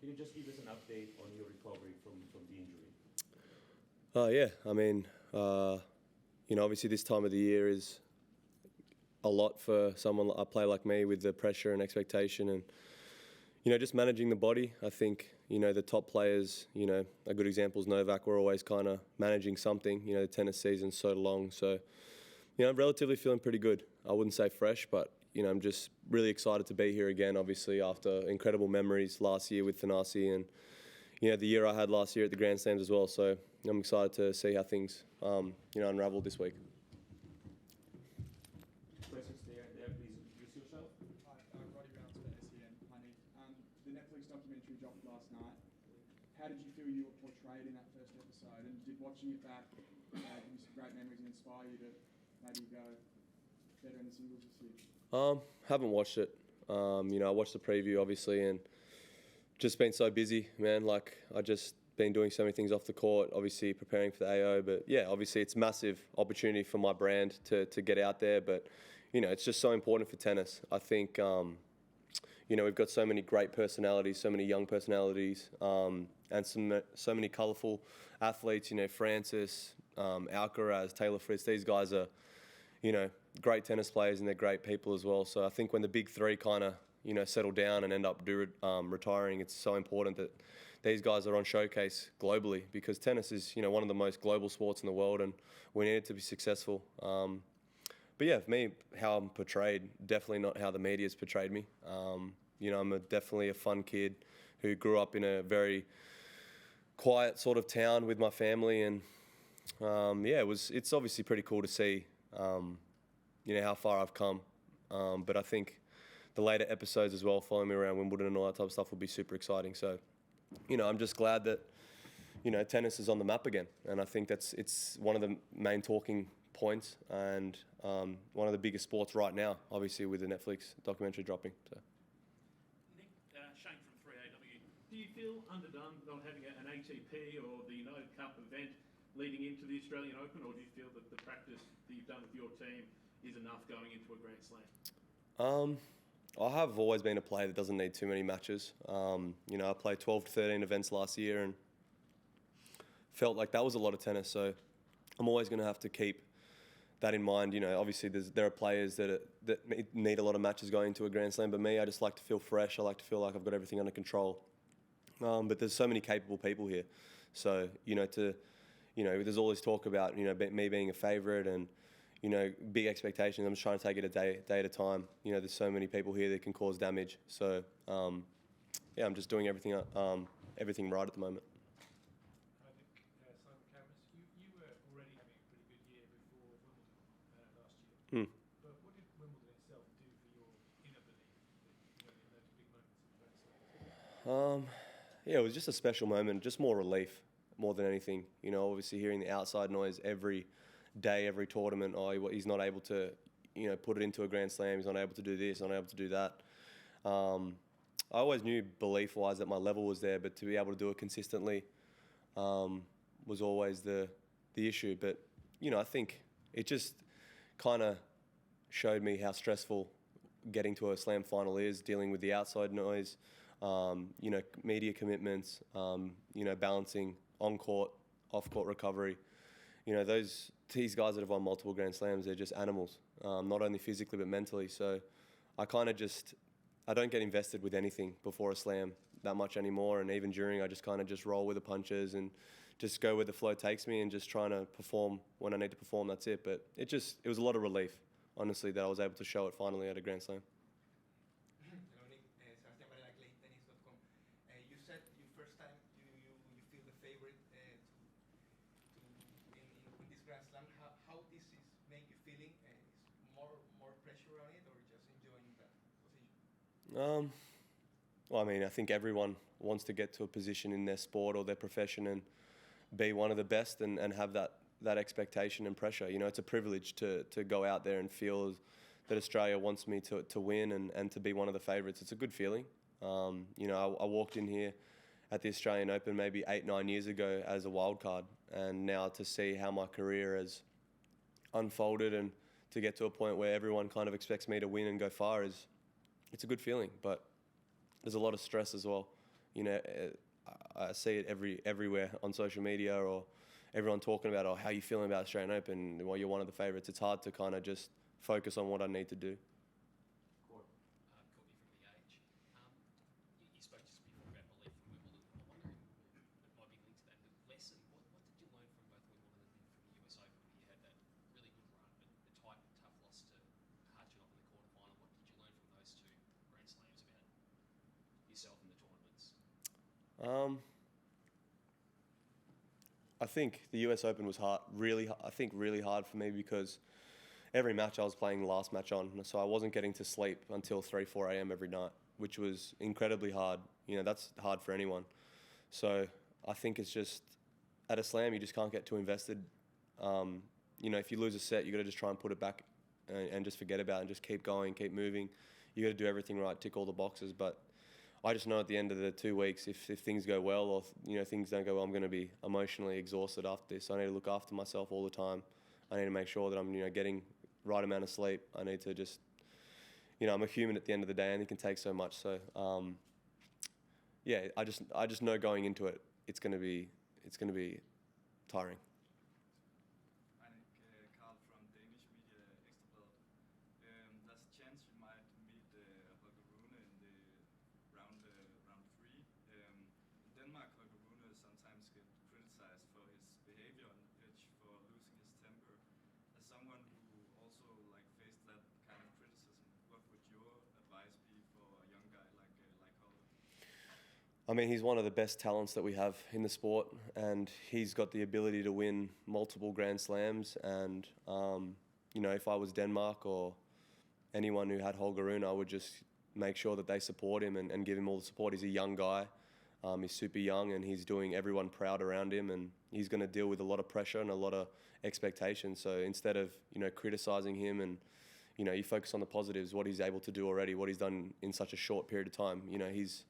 Can you just give us an update on your recovery from the injury? Yeah, I mean, obviously this time of the year is a lot for a player like me with the pressure and expectation and, just managing the body. I think, the top players, a good example is Novak, we're always kind of managing something. The tennis season's so long. So, I'm relatively feeling pretty good. I wouldn't say fresh, but, I'm just really excited to be here again, obviously, after incredible memories last year with Thanasi and, the year I had last year at the Grand Slams as well. So I'm excited to see how things, unravel this week. Questions there, please introduce yourself. Hi, Roddy Rounds for SEN. Hi, Nick. The Netflix documentary dropped last night. How did you feel you were portrayed in that first episode? And did watching it back give you some great memories and inspire you to maybe go better in the singles this year? Haven't watched it. I watched the preview obviously and just been so busy, man. Like I just been doing so many things off the court, obviously preparing for the AO. But yeah, obviously it's a massive opportunity for my brand to get out there. But, it's just so important for tennis. I think, we've got so many great personalities, so many young personalities, and so many colourful athletes, Francis, Alcaraz, Taylor Fritz. These guys are, great tennis players and they're great people as well. So I think when the big three kind of, settle down and end up retiring, it's so important that these guys are on showcase globally because tennis is, one of the most global sports in the world and we need it to be successful. But yeah, for me, how I'm portrayed, definitely not how the media's portrayed me. I'm definitely a fun kid who grew up in a very quiet sort of town with my family and it's obviously pretty cool to see how far I've come. But I think the later episodes as well, following me around Wimbledon and all that type of stuff will be super exciting. So, I'm just glad that, tennis is on the map again. And I think it's one of the main talking points and one of the biggest sports right now, obviously with the Netflix documentary dropping. So. Nick, Shane from 3AW. Do you feel underdone not having an ATP or the United Cup event leading into the Australian Open, or do you feel that the practice that you've done with your team is enough going into a Grand Slam? I have always been a player that doesn't need too many matches. I played 12 to 13 events last year and felt like that was a lot of tennis. So I'm always going to have to keep that in mind. Obviously there are players that need a lot of matches going into a Grand Slam, but me, I just like to feel fresh. I like to feel like I've got everything under control. But there's so many capable people here. So, there's always talk about, me being a favourite and, big expectations. I'm just trying to take it a day at a time. There's so many people here that can cause damage. So, I'm just doing everything right at the moment. Simon Cameras, you were already having a pretty good year before Wimbledon last year. But what did Wimbledon itself do for your inner belief in those big moments in the Grand Slam? It was just a special moment, just more relief, more than anything. Obviously hearing the outside noise every day, every tournament, he's not able to, put it into a Grand Slam, he's not able to do this, not able to do that. I always knew belief-wise that my level was there, but to be able to do it consistently was always the issue. But, I think it just kind of showed me how stressful getting to a slam final is, dealing with the outside noise, media commitments, balancing on-court, off-court recovery. These guys that have won multiple Grand Slams, they're just animals, not only physically but mentally. So I don't get invested with anything before a slam that much anymore. And even during, I just kind of just roll with the punches and just go where the flow takes me and just trying to perform when I need to perform. That's it. But it was a lot of relief, honestly, that I was able to show it finally at a Grand Slam. You said your first time you feel the favorite in this Grand Slam. How this is make you feeling? Is more pressure on it or just enjoying that position? Well, I think everyone wants to get to a position in their sport or their profession and be one of the best and have that expectation and pressure. It's a privilege to go out there and feel that Australia wants me to win and to be one of the favourites. It's a good feeling. I walked in here at the Australian Open maybe 8-9 years ago as a wild card, and now to see how my career has unfolded and to get to a point where everyone kind of expects me to win and go far it's a good feeling. But there's a lot of stress as well. You know, I see it everywhere on social media, or everyone talking about, oh, how you feeling about Australian Open? Well, you're one of the favourites. It's hard to kind of just focus on what I need to do. Courtney from the Age. You spoke just before about belief from Wimbledon. I'm wondering, it might be linked to that, the lesson, what did you learn from both Wimbledon and from the US Open when you had that really good run, but a tight, tough loss to Hartchenok in the quarterfinal? What did you learn from those two Grand Slams about yourself and the tournaments? I think the US Open was really hard for me because every match I was playing the last match on, so I wasn't getting to sleep until 3, 4 a.m. every night, which was incredibly hard. You know, that's hard for anyone. So I think it's just, at a slam, you just can't get too invested. You know, if you lose a set, you got to just try and put it back and just forget about it and just keep going, keep moving. You got to do everything right, tick all the boxes. But I just know at the end of the 2 weeks, if things go well or, you know, things don't go well, I'm going to be emotionally exhausted after this. I need to look after myself all the time. I need to make sure that I'm, you know, getting right amount of sleep. I need to just, you know, I'm a human at the end of the day, and it can take so much. So, yeah, I just know going into it, it's going to be tiring. Carl from Danish media Ekstrabladet. There's a chance you might meet Holger Rune in the round 3. In Denmark, Holger Rune sometimes gets criticized for his behavior on the pitch, for losing his temper. As someone who also faced that kind of criticism, what would your advice be for a young guy like Holger? I mean, he's one of the best talents that we have in the sport, and he's got the ability to win multiple Grand Slams. And, you know, if I was Denmark or anyone who had Holger Rune, I would just make sure that they support him and give him all the support. He's a young guy. He's super young, and he's doing everyone proud around him, and he's going to deal with a lot of pressure and a lot of expectations. So instead of, you know, criticizing him, and, you know, you focus on the positives, what he's able to do already, what he's done in such a short period of time. You know, he's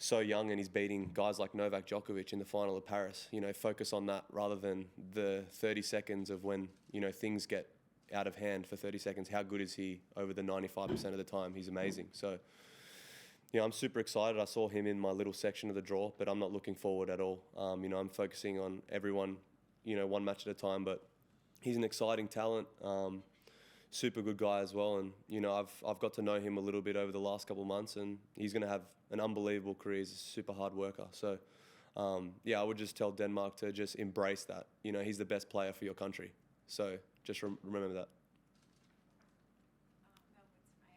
so young, and he's beating guys like Novak Djokovic in the final of Paris. You know, focus on that rather than the 30 seconds of when, you know, things get out of hand for 30 seconds. How good is he over the 95% of the time? He's amazing. So, you know, I'm super excited. I saw him in my little section of the draw, but I'm not looking forward at all. You know, I'm focusing on everyone, you know, one match at a time, but he's an exciting talent. Super good guy as well, and, you know, I've got to know him a little bit over the last couple of months, and he's going to have an unbelievable career. He's a super hard worker. So, yeah, I would just tell Denmark to just embrace that. You know, he's the best player for your country. So just remember that. Melbourne's from AAP.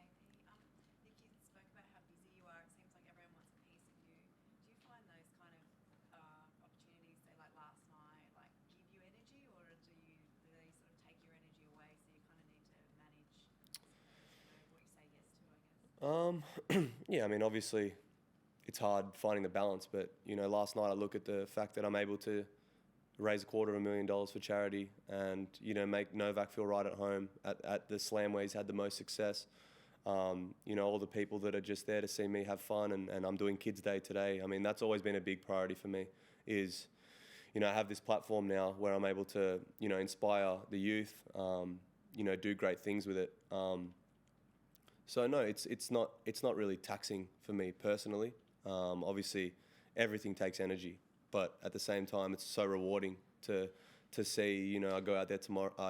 Nick, you spoke about how busy you are. It seems like everyone wants a piece of you. Do you find those kind of opportunities, say like last night, like give you energy, or do they sort of take your energy away? So you kind of need to manage, you know, what you say yes to, I guess. Yeah, I mean, obviously it's hard finding the balance, but, you know, last night I look at the fact that I'm able to raise $250,000 for charity and, you know, make Novak feel right at home at the slam where he's had the most success. You know, all the people that are just there to see me have fun, and I'm doing Kids Day today. I mean, that's always been a big priority for me, is, you know, I have this platform now where I'm able to, you know, inspire the youth, you know, do great things with it. So no, it's not really taxing for me personally. Obviously, everything takes energy, but at the same time, it's so rewarding to see. You know, I go out there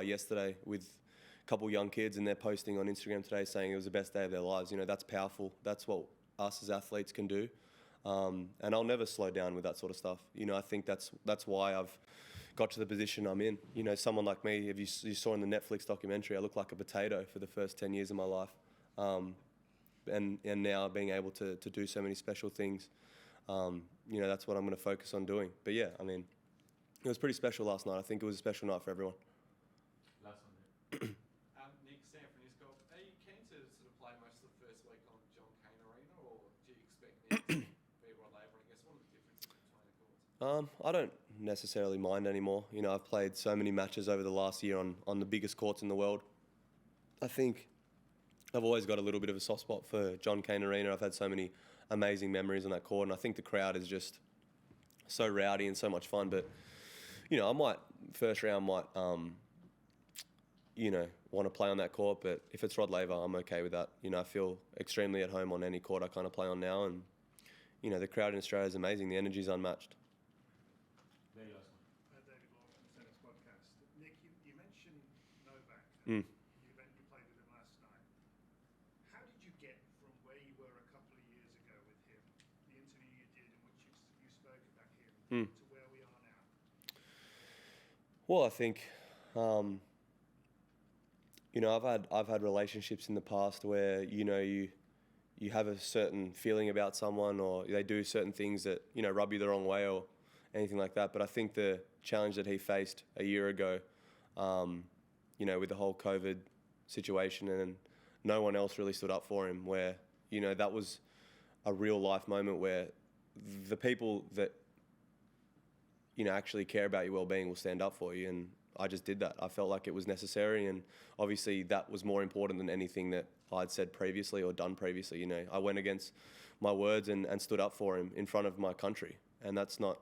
yesterday with a couple young kids, and they're posting on Instagram today saying it was the best day of their lives. You know, that's powerful. That's what us as athletes can do, and I'll never slow down with that sort of stuff. You know, I think that's why I've got to the position I'm in. You know, someone like me, if you saw in the Netflix documentary, I looked like a potato for the first 10 years of my life. And now being able to do so many special things, you know, that's what I'm going to focus on doing. But yeah, I mean, it was pretty special last night. I think it was a special night for everyone. Last one there. Nick, San Francisco, are you keen to sort of play most of the first week on Cain Arena, or do you expect Nick to be Rod Laver? I guess what are the differences between the courts? I don't necessarily mind anymore. You know, I've played so many matches over the last year on the biggest courts in the world. I think I've always got a little bit of a soft spot for Cain Arena. I've had so many amazing memories on that court, and I think the crowd is just so rowdy and so much fun. But, you know, first round might, you know, want to play on that court, but if it's Rod Laver, I'm okay with that. You know, I feel extremely at home on any court I kind of play on now, and, you know, the crowd in Australia is amazing. The energy is unmatched. Very last one. David Law from the Tennis Podcast. Nick, you mentioned Novak. Mm. You played with him last night. How did you get from where you were a couple of years ago with him, the interview you did in which you spoke about him, to where we are now? Well, I think, you know, I've had relationships in the past where, you know, you have a certain feeling about someone, or they do certain things that, you know, rub you the wrong way or anything like that. But I think the challenge that he faced a year ago, you know, with the whole COVID situation, and no one else really stood up for him, where, you know, that was a real life moment where the people that, you know, actually care about your well-being will stand up for you. And I just did that. I felt like it was necessary, and obviously that was more important than anything that I'd said previously or done previously. You know, I went against my words and stood up for him in front of my country, and that's not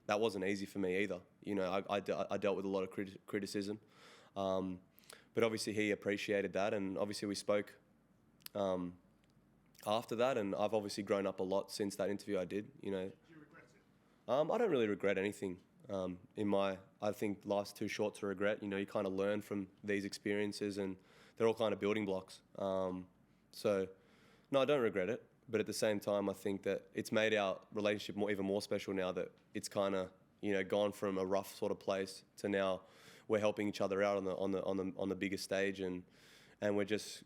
that wasn't easy for me either. You know, I dealt with a lot of criticism, but obviously he appreciated that, and obviously we spoke after that, and I've obviously grown up a lot since that interview I did. You know, Do you regret it? I don't really regret anything. I think life's too short to regret. You know, you kind of learn from these experiences, and they're all kind of building blocks. So, no, I don't regret it. But at the same time, I think that it's made our relationship even more special now that it's kind of, you know, gone from a rough sort of place to now we're helping each other out on the biggest stage, and we're just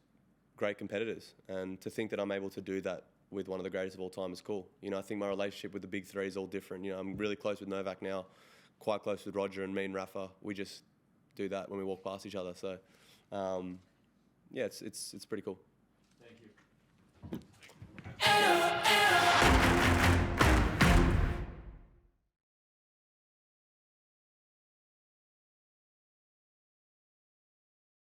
great competitors. And to think that I'm able to do that with one of the greatest of all time is cool. You know, I think my relationship with the big three is all different. You know, I'm really close with Novak now, quite close with Roger, and me and Rafa. We just do that when we walk past each other. So, yeah, it's pretty cool. Thank you.